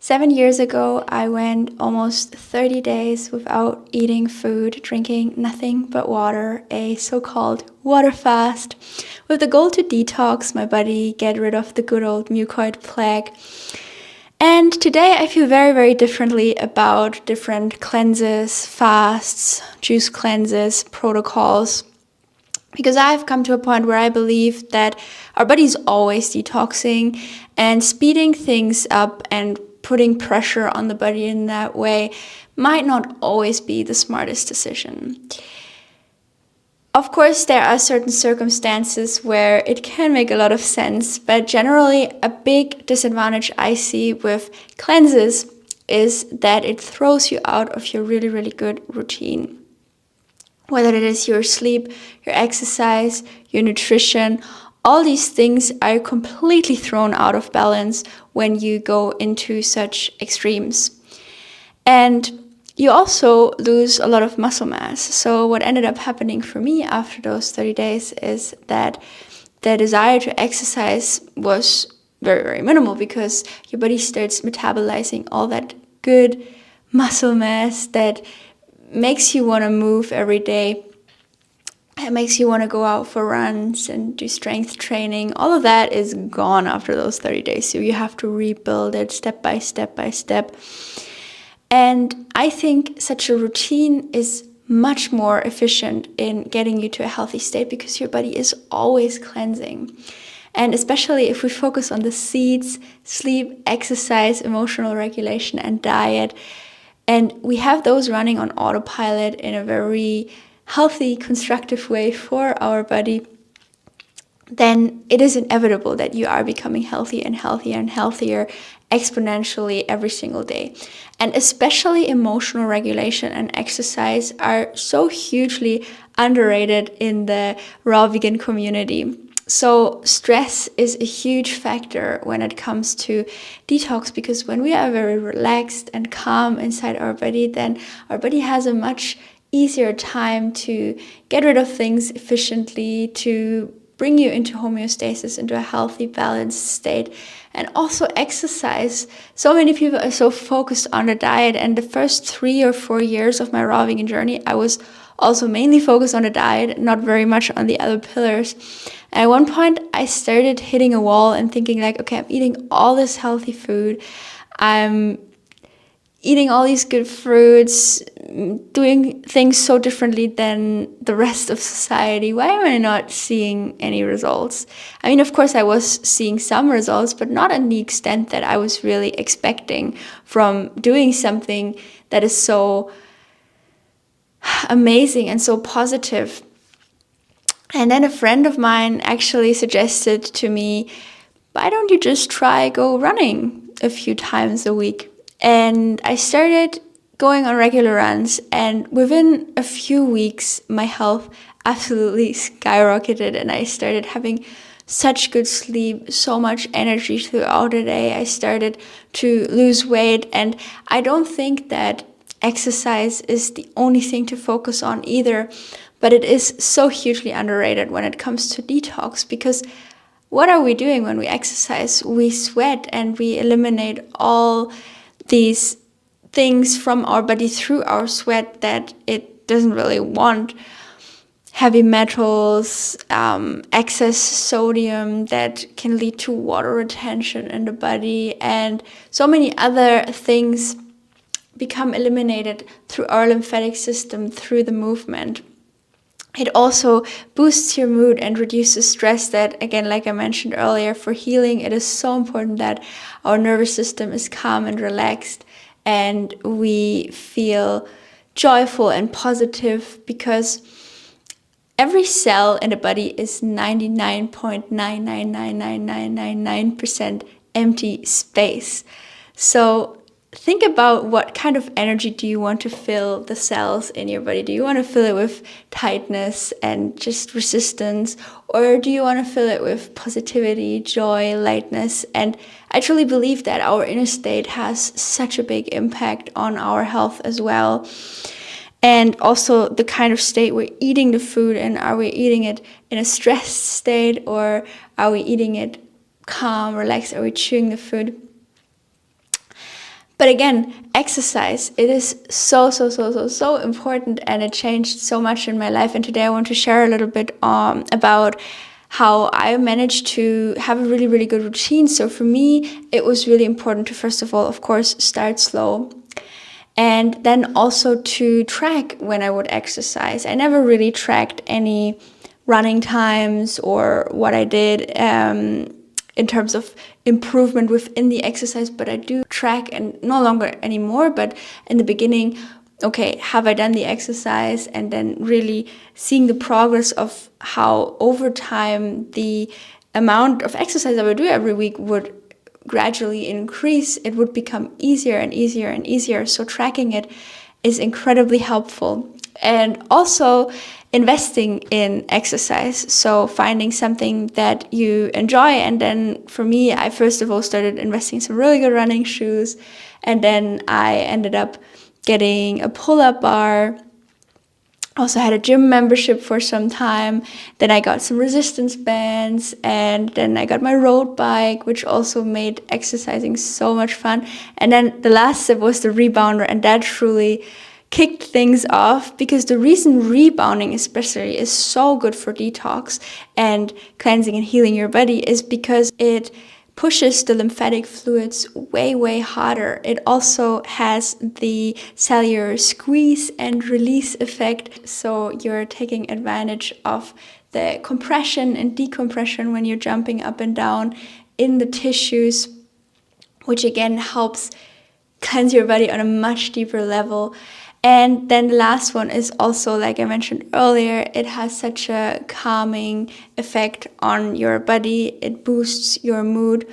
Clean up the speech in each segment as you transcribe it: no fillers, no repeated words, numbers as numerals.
7 years ago, I went almost 30 days without eating food, drinking nothing but water, a so-called water fast, with the goal to detox my body, get rid of the good old mucoid plaque. And today I feel very, very differently about different cleanses, fasts, juice cleanses, protocols, because I've come to a point where I believe that our body's always detoxing, and speeding things up and putting pressure on the body in that way might not always be the smartest decision. Of course, there are certain circumstances where it can make a lot of sense, but generally a big disadvantage I see with cleanses is that it throws you out of your really, really good routine. Whether it is your sleep, your exercise, your nutrition, all these things are completely thrown out of balance when you go into such extremes. And you also lose a lot of muscle mass. So what ended up happening for me after those 30 days is that the desire to exercise was very, very minimal, because your body starts metabolizing all that good muscle mass that makes you want to move every day. It makes you want to go out for runs and do strength training. All of that is gone after those 30 days. So you have to rebuild it step by step by step. And I think such a routine is much more efficient in getting you to a healthy state, because your body is always cleansing. And especially if we focus on the seeds, sleep, exercise, emotional regulation, and diet, and we have those running on autopilot in a very healthy, constructive way for our body, then it is inevitable that you are becoming healthy and healthier and healthier exponentially every single day. And especially emotional regulation and exercise are so hugely underrated in the raw vegan community. So stress is a huge factor when it comes to detox, because when we are very relaxed and calm inside our body, then our body has a much easier time to get rid of things efficiently, to bring you into homeostasis, into a healthy, balanced state. And also exercise. So many people are so focused on the diet, and the first 3 or 4 years of my raw vegan journey, I was also mainly focused on the diet, not very much on the other pillars. And at one point, I started hitting a wall and thinking like, okay, I'm eating all this healthy food. I'm eating all these good fruits, doing things so differently than the rest of society. Why am I not seeing any results? I mean, of course, I was seeing some results, but not in the extent that I was really expecting from doing something that is so amazing and so positive. And then a friend of mine actually suggested to me, why don't you just try go running a few times a week? And I started going on regular runs, and within a few weeks, my health absolutely skyrocketed, and I started having such good sleep, so much energy throughout the day. I started to lose weight, and I don't think that exercise is the only thing to focus on either, but it is so hugely underrated when it comes to detox, because what are we doing when we exercise? We sweat and we eliminate all these things from our body through our sweat that it doesn't really want. Heavy metals, excess sodium that can lead to water retention in the body, and so many other things become eliminated through our lymphatic system, through the movement. It also boosts your mood and reduces stress that, again, like I mentioned earlier, for healing, it is so important that our nervous system is calm and relaxed and we feel joyful and positive, because every cell in the body is 99.9999999% empty space. So think about what kind of energy do you want to fill the cells in your body. Do you want to fill it with tightness and just resistance? Or do you want to fill it with positivity, joy, lightness? And I truly believe that our inner state has such a big impact on our health as well. And also the kind of state we're eating the food in. Are we eating it in a stressed state, or are we eating it calm, relaxed? Are we chewing the food? But again, exercise, it is so important, and it changed so much in my life. And today I want to share a little bit about how I managed to have a really, really good routine. So for me, it was really important to, first of all, of course, start slow. And then also to track when I would exercise. I never really tracked any running times or what I did in terms of improvement within the exercise, but I do track, and no longer anymore, but in the beginning, okay, have I done the exercise? And then really seeing the progress of how over time the amount of exercise I would do every week would gradually increase. It would become easier and easier and easier. So tracking it is incredibly helpful. And also investing in exercise. So finding something that you enjoy. And then for me, I first of all started investing in some really good running shoes. And then I ended up getting a pull-up bar. Also had a gym membership for some time. Then I got some resistance bands, and then I got my road bike, which also made exercising so much fun. And then the last step was the rebounder, and that truly kicked things off, because the reason rebounding especially is so good for detox and cleansing and healing your body is because it pushes the lymphatic fluids way harder. It also has the cellular squeeze and release effect, so you're taking advantage of the compression and decompression when you're jumping up and down in the tissues, which again helps cleanse your body on a much deeper level. And then the last one is also, like I mentioned earlier, it has such a calming effect on your body. It boosts your mood,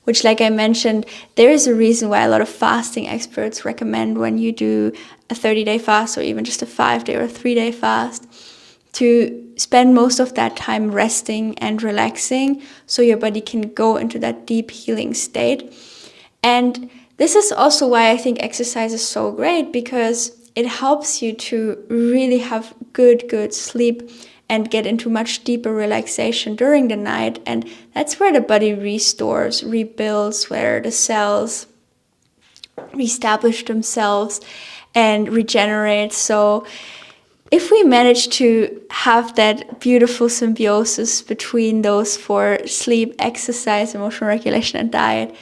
which, like I mentioned, there is a reason why a lot of fasting experts recommend when you do a 30-day fast or even just a 5-day or a 3-day fast to spend most of that time resting and relaxing so your body can go into that deep healing state. And this is also why I think exercise is so great, because it helps you to really have good sleep and get into much deeper relaxation during the night. And that's where the body restores, rebuilds, where the cells reestablish themselves and regenerate. So if we manage to have that beautiful symbiosis between those four: sleep, exercise, emotional regulation, and diet,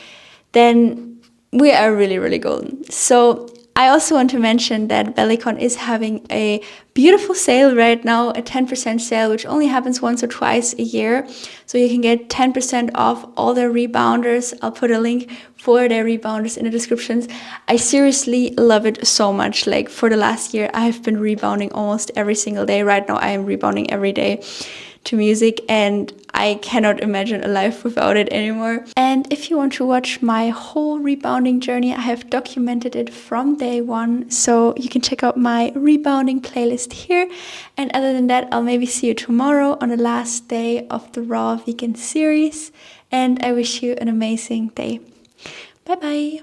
then we are really golden. So I also want to mention that Bellicon is having a beautiful sale right now, a 10% sale, which only happens once or twice a year. So you can get 10% off all their rebounders. I'll put a link for their rebounders in the descriptions. I seriously love it so much. Like for the last year, I have been rebounding almost every single day. Right now, I am rebounding every day to music, and I cannot imagine a life without it anymore. And if you want to watch my whole rebounding journey, I have documented it from day one, so you can check out my rebounding playlist here. And other than that, I'll maybe see you tomorrow on the last day of the Raw Vegan series, and I wish you an amazing day. Bye bye.